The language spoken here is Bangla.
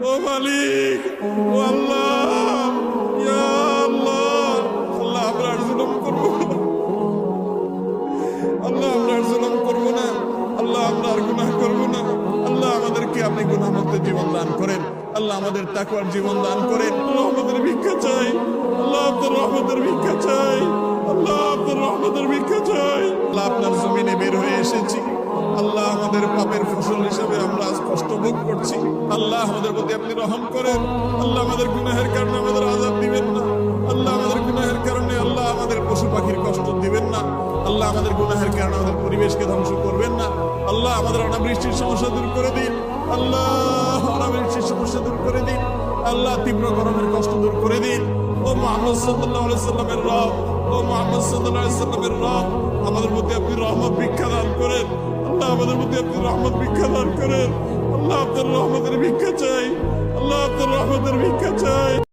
ও মালিক, ও আল্লাহ, ইয়া আল্লাহ, আল্লাহ আমরা আর জুলুম করবো না, আল্লাহ আমরা আর জুলুম করবো না, আল্লাহ আমরা আর গুনাহ করবো না। আল্লাহ আমাদেরকে আপনি গুনাহমুক্ত জীবন দান করেন, আল্লাহ আমাদের তাকওয়ার জীবন দান করেন। রহমতের ভিক্ষা চাই, আল্লাহ আপনার রহমতের ভিক্ষা চাই, আল্লাহ আপনার রহমতের ভিক্ষা চাই। আল্লাহ আপনার জমিনে বের হয়ে এসেছি, আল্লাহ আমাদের পাপের ফসল হিসাবে আমরা আজ কষ্ট ভোগ করছি। আল্লাহ আমাদের প্রতি আপনি রহম করেন, আল্লাহ আমাদের গুনাহের কারণে আমাদের আযাব দিবেন না, আল্লাহ আমাদের গুনাহের কারণে আল্লাহ আমাদের পশু পাখির কষ্ট দিবেন না, আল্লাহ আমাদের গুনাহের কারণে আমাদের পরিবেশকে ধ্বংস করবেন না। আল্লাহ আমাদের অনাবৃষ্টির সমস্যা দূর করে দিন, আল্লাহ অনাবৃষ্টির সমস্যা দূর করে দিন, আল্লাহ তীব্র গরমের কষ্ট দূর করে দিন। ও মুহাম্মদ সাল্লাল্লাহু আলাইহি সাল্লামের রব, ও মুহাম্মদ সাল্লাল্লাহু আলাইহি সাল্লামের রব, আমাদের প্রতি আপনি রহমত ভিক্ষা দান করেন, আল্লাহ আমাদের প্রতি আপনি রহমত ভিক্ষা দান করেন। আল্লাহ আপনার রহমতের ভিক্ষা চাই, আল্লাহ আপনার রহমতের ভিক্ষা চাই।